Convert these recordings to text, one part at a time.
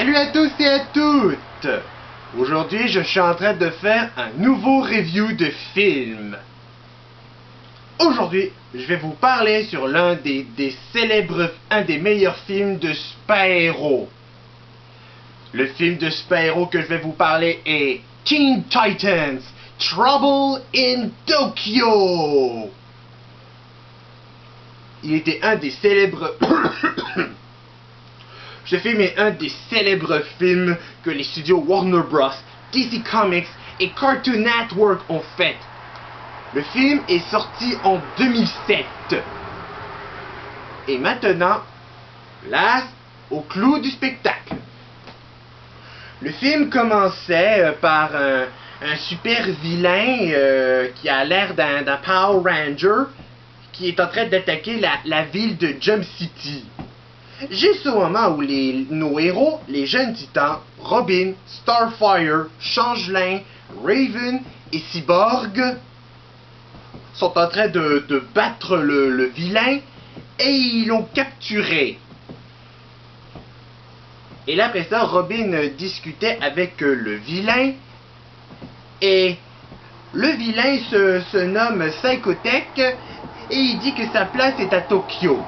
Salut à tous et à toutes! Aujourd'hui, je suis en train de faire un nouveau review de film. Aujourd'hui, je vais vous parler sur l'un des célèbres, un des meilleurs films de super-héros. Le film de super-héros que je vais vous parler est Teen Titans, Trouble in Tokyo. Il était un des célèbres... Ce film est un des célèbres films que les studios Warner Bros, DC Comics et Cartoon Network ont fait. Le film est sorti en 2007. Et maintenant, place au clou du spectacle. Le film commençait par un super vilain qui a l'air d'un Power Ranger qui est en train d'attaquer la ville de Jump City. Juste au moment où nos héros, les jeunes titans, Robin, Starfire, Changelin, Raven et Cyborg, sont en train de battre le vilain et ils l'ont capturé. Et là, après ça, Robin discutait avec le vilain et le vilain se nomme Psychotech et il dit que sa place est à Tokyo.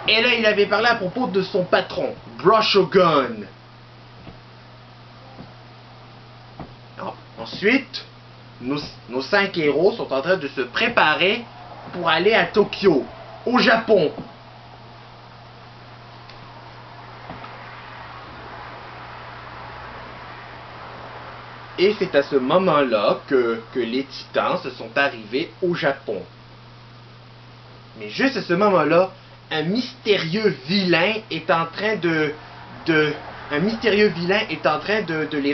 Et là, il avait parlé à propos de son patron, Broshogun. Ensuite, nos 5 héros sont en train de se préparer pour aller à Tokyo, au Japon. Et c'est à ce moment-là que les titans se sont arrivés au Japon. Mais juste à ce moment-là, un mystérieux vilain est en train de les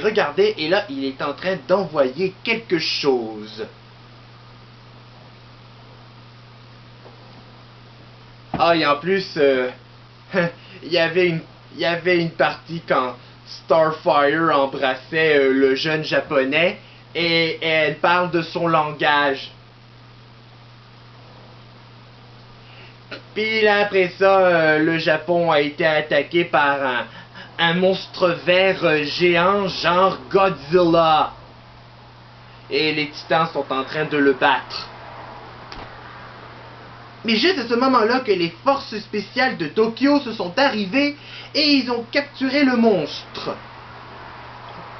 regarder et là, il est en train d'envoyer quelque chose. Ah, et en plus, il y avait une partie quand Starfire embrassait le jeune japonais et elle parle de son langage. Puis là, après ça, le Japon a été attaqué par un monstre vert géant, genre Godzilla. Et les titans sont en train de le battre. Mais juste à ce moment-là que les forces spéciales de Tokyo se sont arrivées et ils ont capturé le monstre.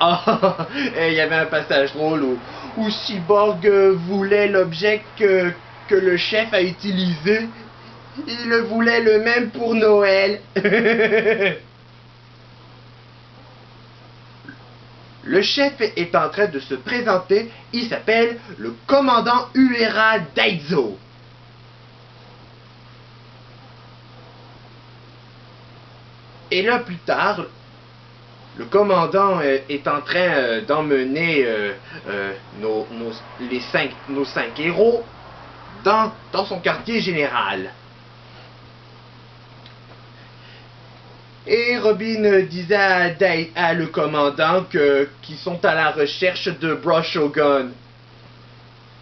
Ah, il y avait un passage drôle où Cyborg voulait l'objet que le chef a utilisé. Il le voulait le même pour Noël. Le chef est en train de se présenter. Il s'appelle le commandant Uehara Daizo. Et là, plus tard, le commandant est en train d'emmener nos 5 héros dans son quartier général. Et Robin disait à le commandant qu'ils sont à la recherche de Broshogun.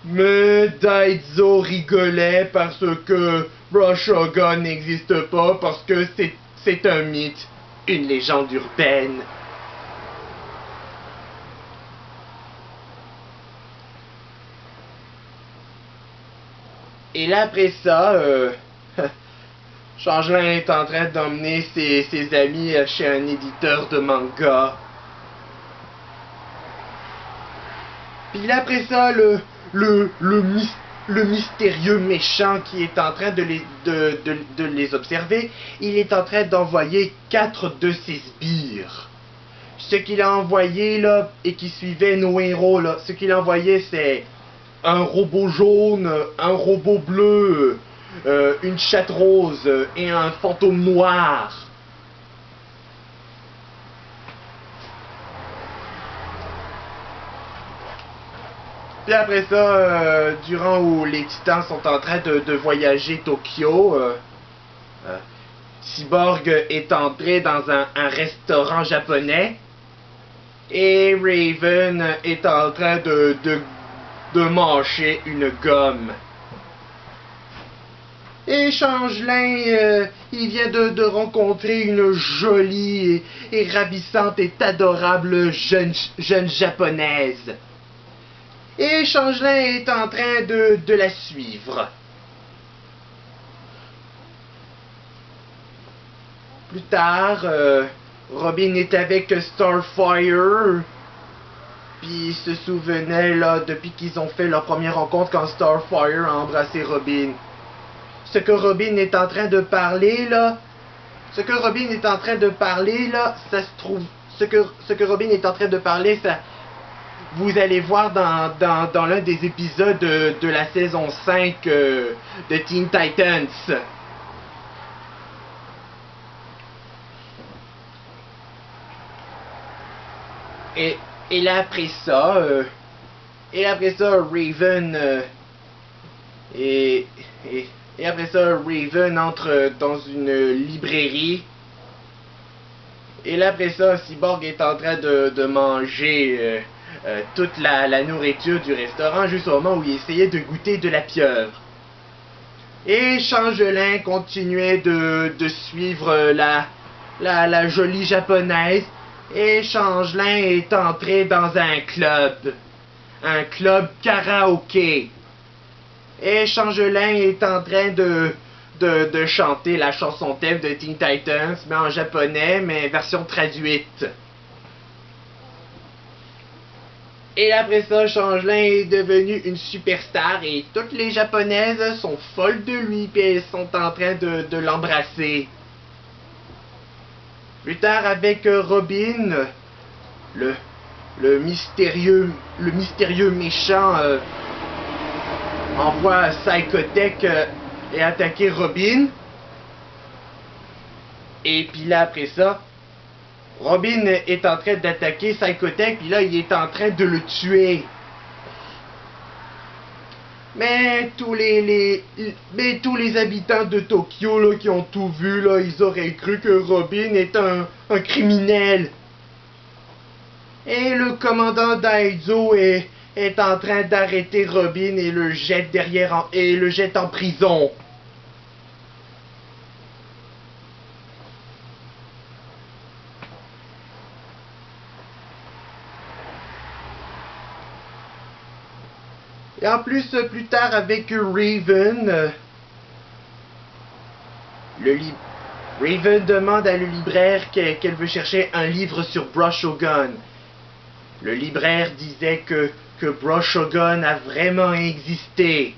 Mais Daizo rigolait parce que Broshogun n'existe pas, parce que c'est un mythe, une légende urbaine. Et là, après ça, Changelin est en train d'emmener ses amis chez un éditeur de manga. Puis là, après ça, le mystérieux méchant qui est en train de les observer, il est en train d'envoyer 4 de ses sbires. Ce qu'il a envoyé, là, et qui suivait nos héros, là, ce qu'il a envoyé, c'est un robot jaune, un robot bleu, une chatte rose et un fantôme noir. Puis après ça, durant où les titans sont en train de voyager Tokyo, Cyborg est entré dans un restaurant japonais et Raven est en train de mâcher une gomme. Et Changelin, il vient de rencontrer une jolie et ravissante et adorable jeune japonaise. Et Changelin est en train de la suivre. Plus tard, Robin est avec Starfire. Puis il se souvenait, là, depuis qu'ils ont fait leur première rencontre, quand Starfire a embrassé Robin. Ce que Robin est en train de parler, là... ça se trouve... ça... Vous allez voir dans l'un des épisodes de la saison 5 de Teen Titans. Et là après ça, Raven et après ça, Raven entre dans une librairie. Et là après ça, Cyborg est en train de manger toute la nourriture du restaurant, juste au moment où il essayait de goûter de la pieuvre. Et Changelin continuait de suivre la jolie japonaise. Et Changelin est entré dans un club karaoké. Et Changelin est en train de chanter la chanson thème de Teen Titans, mais en japonais, mais version traduite. Et après ça, Changelin est devenu une superstar et toutes les japonaises sont folles de lui, puis elles sont en train de l'embrasser. Plus tard, avec Robin, le mystérieux méchant envoie Psychotech et attaquer Robin. Et puis là, après ça, Robin est en train d'attaquer Psychotech, puis là, il est en train de le tuer. Mais tous les habitants de Tokyo là, qui ont tout vu, là, ils auraient cru que Robin est un criminel. Et le commandant Daizo est en train d'arrêter Robin et le jette en prison. Et en plus, plus tard, avec Raven, Raven demande à le libraire qu'elle veut chercher un livre sur Broshogun. Le libraire disait que Broshogun a vraiment existé.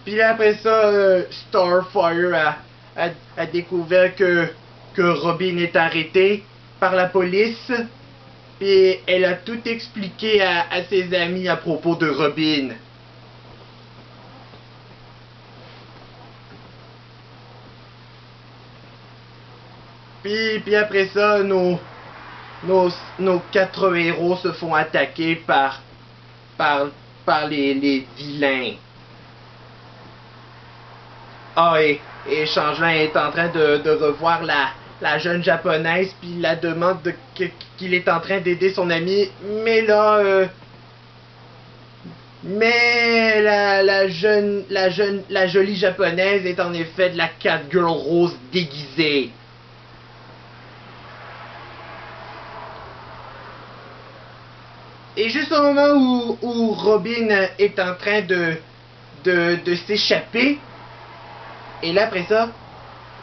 Puis après ça, Starfire a découvert que Robin est arrêté par la police. Puis elle a tout expliqué à ses amis à propos de Robin. Puis après ça, nos 4 héros se font attaquer par les vilains. Ah, et Changelin est en train de revoir la jeune japonaise, puis il la demande qu'il est en train d'aider son ami, mais là, la jolie japonaise est en effet de la Catgirl rose déguisée. Et juste au moment où Robin est en train de s'échapper, et là après ça,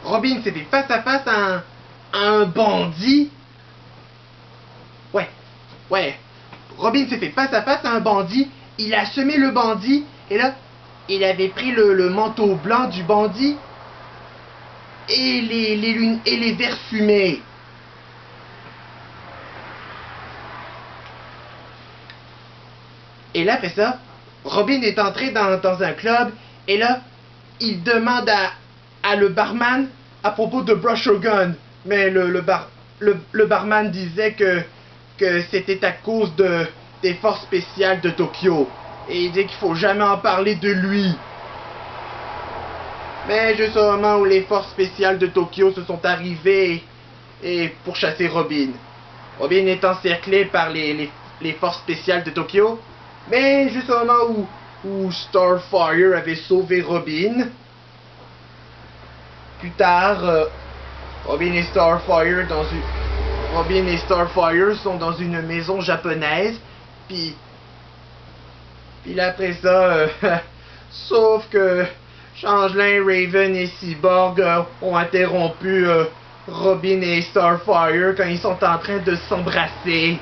Robin s'est fait face à face à un bandit. Ouais. Robin s'est fait face à face à un bandit. Il a semé le bandit. Et là, il avait pris le manteau blanc du bandit. Et les verres fumés. Et là, après ça, Robin est entré dans un club. Et là, il demande à le barman à propos de Broshogun. Mais le barman disait que c'était à cause des forces spéciales de Tokyo. Et il dit qu'il faut jamais en parler de lui. Mais juste au moment où les forces spéciales de Tokyo se sont arrivées et pour chasser Robin. Robin est encerclé par les forces spéciales de Tokyo. Mais juste au moment où Starfire avait sauvé Robin, plus tard, Robin et Starfire sont dans une maison japonaise. Puis là, après ça, sauf que Changelin, Raven et Cyborg ont interrompu Robin et Starfire quand ils sont en train de s'embrasser.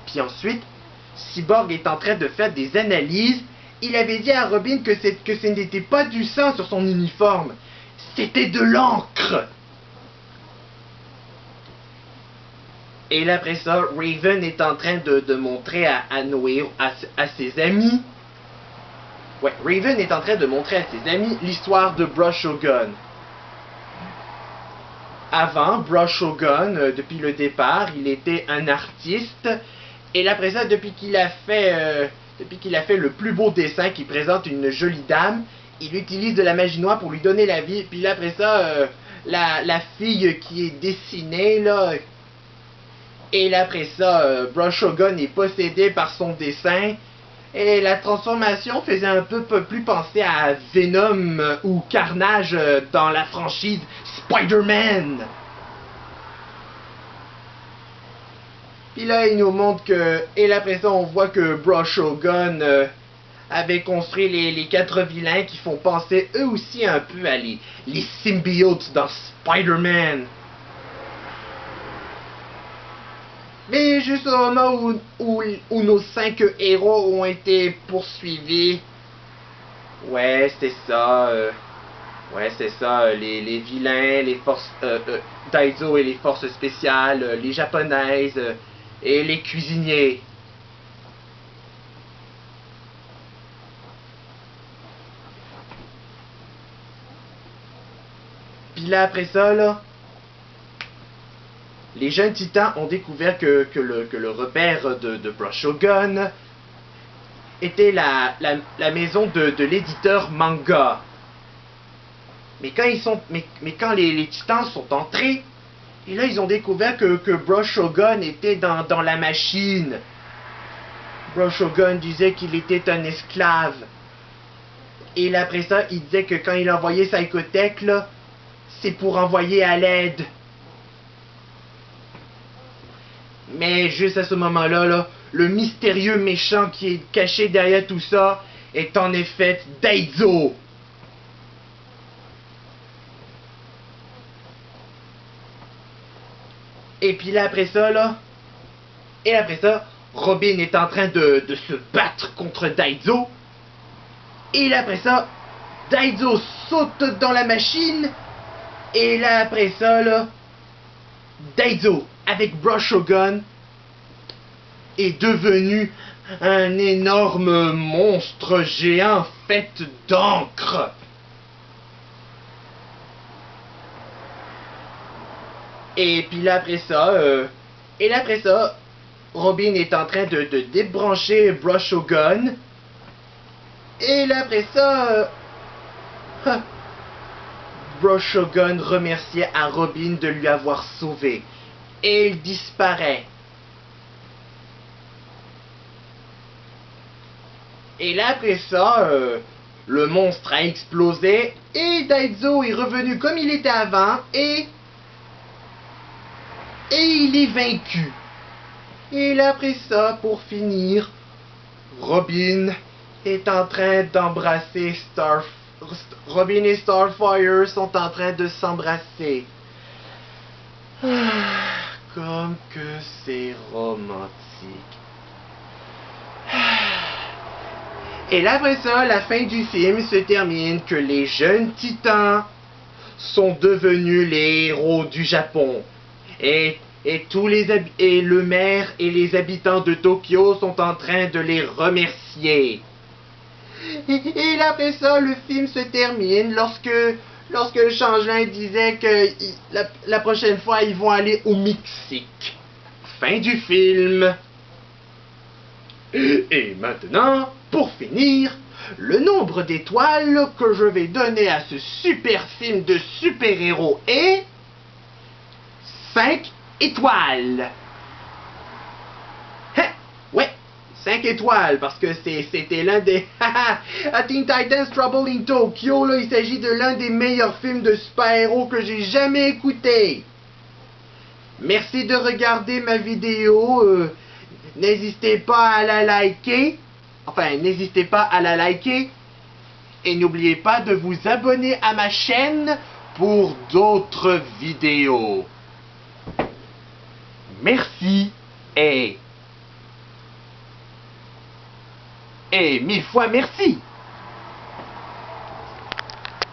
Puis ensuite, Cyborg est en train de faire des analyses. Il avait dit à Robin que ce n'était pas du sang sur son uniforme, c'était de l'encre. Et là, après ça, Raven est en train de montrer à ses amis. Ouais, Raven est en train de montrer à ses amis l'histoire de Brush Shogun. Avant, Brush Shogun, depuis le départ, il était un artiste. Et là, après ça, depuis qu'il a fait le plus beau dessin qui présente une jolie dame, il utilise de la magie noire pour lui donner la vie. Puis là, après ça, la fille qui est dessinée, là... Et là, après ça, Brush Shogun est possédé par son dessin. Et la transformation faisait un peu plus penser à Venom ou Carnage dans la franchise Spider-Man. Puis là, il nous montre que... Et là, après ça, on voit que Brush Shogun avait construit les 4 vilains qui font penser eux aussi un peu à les symbiotes dans Spider-Man. Mais juste au moment où nos 5 héros ont été poursuivis. Ouais, c'est ça. Les vilains, les forces... Daizo et les forces spéciales, les japonaises et les cuisiniers. Puis là, après ça, là... Les jeunes titans ont découvert que le repère de Brush Shogun était la maison de l'éditeur manga. Mais quand les titans sont entrés, et là ils ont découvert que Brush Shogun était dans la machine. Brush Shogun disait qu'il était un esclave. Et là après ça, il disait que quand il envoyait Psychotech, là, c'est pour envoyer à l'aide. Mais juste à ce moment-là, là, le mystérieux méchant qui est caché derrière tout ça est en effet Daizo. Et puis là après ça, Robin est en train de se battre contre Daizo. Et là après ça, Daizo saute dans la machine. Et là après ça, là, Daizo, avec Brush Shogun, est devenu un énorme monstre géant fait d'encre. Et puis là après ça, Robin est en train de débrancher Brush Shogun. Et là après ça, Brush Shogun remerciait à Robin de lui avoir sauvé. Et il disparaît. Et là après ça, le monstre a explosé et Daizo est revenu comme il était avant et il est vaincu. Et là après ça, pour finir, Robin est en train d'embrasser Robin et Starfire sont en train de s'embrasser. Comme que c'est romantique. Et là après ça, la fin du film se termine que les jeunes titans sont devenus les héros du Japon. Et le maire et les habitants de Tokyo sont en train de les remercier. Et là après ça, le film se termine lorsque le changelin disait que la prochaine fois, ils vont aller au Mexique. Fin du film. Et maintenant, pour finir, le nombre d'étoiles que je vais donner à ce super film de super-héros est 5 étoiles. Hein? Ouais, 5 étoiles, parce que c'était l'un des... A Teen Titans Trouble in Tokyo, là, il s'agit de l'un des meilleurs films de super-héros que j'ai jamais écouté. Merci de regarder ma vidéo. N'hésitez pas à la liker. Enfin, n'hésitez pas à la liker. Et n'oubliez pas de vous abonner à ma chaîne pour d'autres vidéos. Merci et 1000 fois merci.